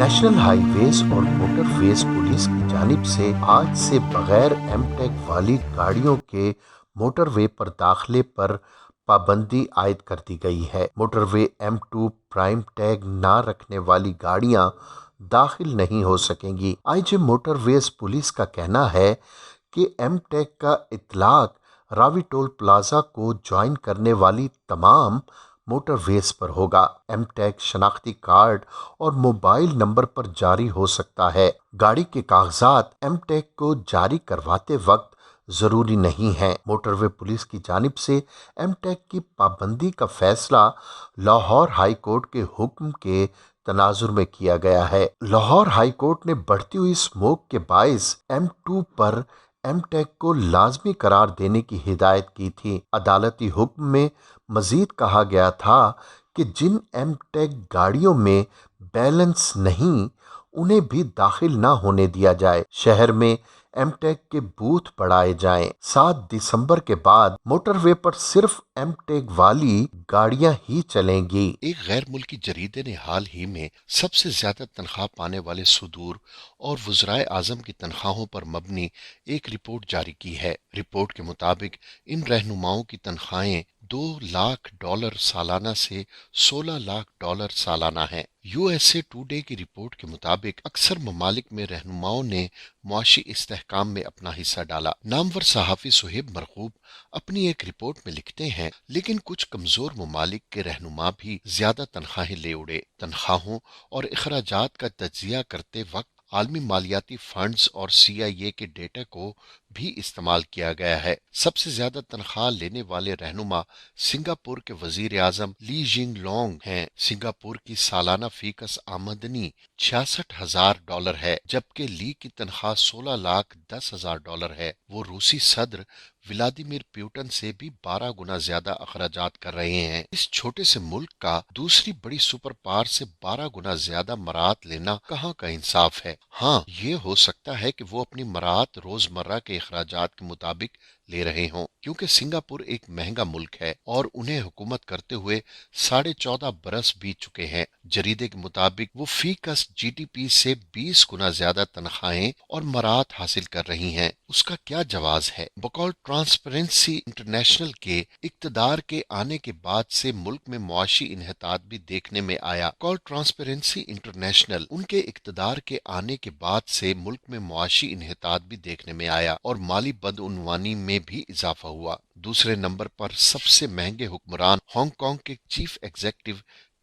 National high ویز اور motor ویز police کی جانب سے آج سے بغیر ایم ٹیگ والی گاڑیوں کے موٹر وے پر داخلے پر پابندی عائد کر دی گئی ہے۔ موٹر وے M2 پرائم ٹیگ نہ رکھنے والی گاڑیاں داخل نہیں ہو سکیں گی۔ آئی جے موٹر ویز پولیس کا کہنا ہے کہ ایم ٹیگ کا اطلاق راوی ٹول پلازا کو جوائن کرنے والی تمام موٹر ویز پر ہوگا۔ ایم ٹیگ شناختی کارڈ اور موبائل نمبر پر جاری ہو سکتا ہے۔ گاڑی کے کاغذات ایم ٹیگ کو جاری کرواتے وقت ضروری نہیں ہیں۔ موٹر وے پولیس کی جانب سے ایم ٹیگ کی پابندی کا فیصلہ لاہور ہائی کورٹ کے حکم کے تناظر میں کیا گیا ہے۔ لاہور ہائی کورٹ نے بڑھتی ہوئی اسموک کے باعث M2 پر ایم ٹیگ کو لازمی قرار دینے کی ہدایت کی تھی۔ عدالتی حکم میں مزید کہا گیا تھا کہ جن ایم ٹیگ گاڑیوں میں بیلنس نہیں انہیں بھی داخل نہ ہونے دیا جائے۔ شہر میں ایم ٹیگ کے بوتھ بڑھائے جائیں۔ 7 دسمبر کے بعد موٹر وے پر صرف ایم ٹیگ والی گاڑیاں ہی چلیں گی۔ ایک غیر ملکی جریدے نے حال ہی میں سب سے زیادہ تنخواہ پانے والے صدور اور وزرائے اعظم کی تنخواہوں پر مبنی ایک رپورٹ جاری کی ہے۔ رپورٹ کے مطابق ان رہنماؤں کی تنخواہیں $2 لاکھ سالانہ سے $16 لاکھ سالانہ ہیں۔ USA ٹوڈے کی رپورٹ کے مطابق اکثر ممالک میں رہنماؤں نے معاشی استحکام میں اپنا حصہ ڈالا۔ نامور صحافی صہیب مرغوب اپنی ایک رپورٹ میں لکھتے ہیں، لیکن کچھ کمزور ممالک کے رہنما بھی زیادہ تنخواہیں لے اڑے۔ تنخواہوں اور اخراجات کا تجزیہ کرتے وقت عالمی مالیاتی فنڈز اور CIA کے ڈیٹا کو بھی استعمال کیا گیا ہے۔ سب سے زیادہ تنخواہ لینے والے رہنما سنگاپور کے وزیر اعظم لی جینگ لونگ ہیں۔ سنگاپور کی سالانہ فی کس آمدنی $66,000 ہے، جبکہ لی کی تنخواہ $16,10,000 ہے۔ وہ روسی صدر ولادیمیر پیوٹن سے بھی 12 گنا زیادہ اخراجات کر رہے ہیں۔ اس چھوٹے سے ملک کا دوسری بڑی سپر پاور سے 12 گنا زیادہ مراعات لینا کہاں کا انصاف ہے؟ ہاں، یہ ہو سکتا ہے کہ وہ اپنی مراعات روزمرہ کے اخراجات کے مطابق لے رہے ہوں، کیونکہ سنگاپور ایک مہنگا ملک ہے اور انہیں حکومت کرتے ہوئے 14.5 برس بیت چکے ہیں۔ جریدے کے مطابق وہ فی کس GDP سے 20 گنا زیادہ تنخواہیں اور مراعات حاصل کر رہی ہیں۔ اس کا کیا جواز ہے؟ بقول ٹرانسپیرنسی انٹرنیشنل کے اقتدار کے آنے کے بعد سے ملک میں معاشی انحطاط بھی دیکھنے میں آیا۔ بقول ٹرانسپیرنسی انٹرنیشنل ان کے اقتدار کے آنے کے بعد سے ملک میں معاشی انحطاط بھی دیکھنے میں آیا اور مالی بدعنوانی میں بھی اضافہ ہوا۔ دوسرے نمبر پر سب سے مہنگے حکمران ہانگ کانگ کے چیف ایگزیکٹو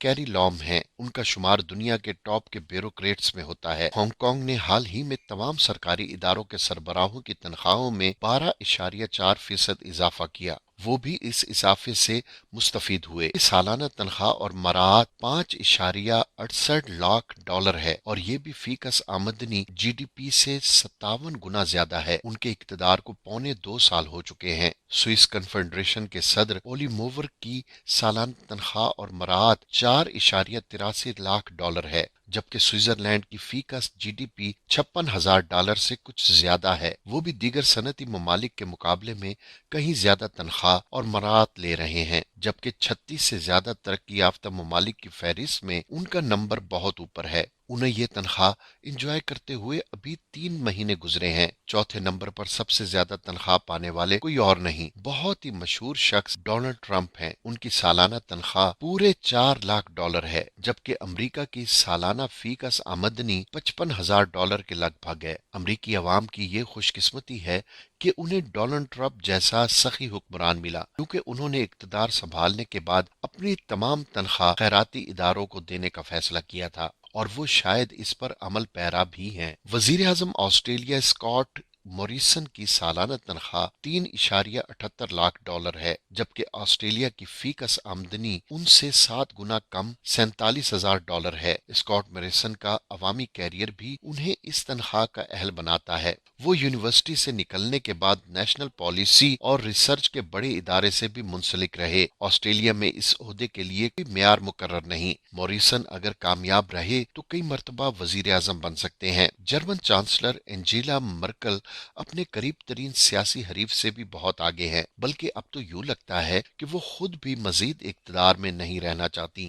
کیری لام ہیں۔ ان کا شمار دنیا کے ٹاپ کے بیوروکریٹس میں ہوتا ہے۔ ہانگ کانگ نے حال ہی میں تمام سرکاری اداروں کے سربراہوں کی تنخواہوں میں 12.4% اضافہ کیا۔ وہ بھی اس اضافے سے مستفید ہوئے۔ سالانہ تنخواہ اور مراعات $5.68 لاکھ ہے اور یہ بھی فی کس آمدنی GDP سے 57 گنا زیادہ ہے۔ ان کے اقتدار کو 2.25 سال ہو چکے ہیں۔ سوئس کنفیڈریشن کے صدر اولی موور کی سالانہ تنخواہ اور مراعات $4.83 لاکھ ہے، جبکہ سوئٹزرلینڈ کی فی کس GDP $56,000 سے کچھ زیادہ ہے۔ وہ بھی دیگر صنعتی ممالک کے مقابلے میں کہیں زیادہ تنخواہ اور مراعات لے رہے ہیں، جبکہ 36 سے زیادہ ترقی یافتہ ممالک کی فہرست میں ان کا نمبر بہت اوپر ہے۔ انہیں یہ تنخواہ انجوائے کرتے ہوئے ابھی 3 مہینے گزرے ہیں۔ چوتھے نمبر پر سب سے زیادہ تنخواہ پانے والے کوئی اور نہیں، بہت ہی مشہور شخص ڈونلڈ ٹرمپ ہیں۔ ان کی سالانہ تنخواہ پورے $4 لاکھ ہے، جبکہ امریکہ کی سالانہ فی کس آمدنی $55,000 کے لگ بھگ ہے۔ امریکی عوام کی یہ خوش قسمتی ہے کہ انہیں ڈونلڈ ٹرمپ جیسا سخی حکمران ملا، کیونکہ انہوں نے اقتدار سنبھالنے کے بعد اپنی تمام تنخواہ خیراتی اداروں کو دینے کا فیصلہ کیا تھا، اور وہ شاید اس پر عمل پیرا بھی ہیں۔ وزیر اعظم آسٹریلیا اسکاٹ موریسن کی سالانہ تنخواہ $3.78 لاکھ ہے، جبکہ آسٹریلیا کی فی کس آمدنی ان سے 7 گنا کم $47,000 ہے۔ اسکاٹ موریسن کا عوامی کیریئر بھی انہیں اس تنخواہ کا اہل بناتا ہے۔ وہ یونیورسٹی سے نکلنے کے بعد نیشنل پالیسی اور ریسرچ کے بڑے ادارے سے بھی منسلک رہے۔ آسٹریلیا میں اس عہدے کے لیے کوئی معیار مقرر نہیں۔ موریسن اگر کامیاب رہے تو کئی مرتبہ وزیر اعظم بن سکتے ہیں۔ جرمن چانسلر انجیلا مرکل اپنے قریب ترین سیاسی حریف سے بھی بہت آگے ہیں، بلکہ اب تو یوں لگتا ہے کہ وہ خود بھی مزید اقتدار میں نہیں رہنا چاہتی۔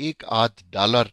$1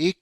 1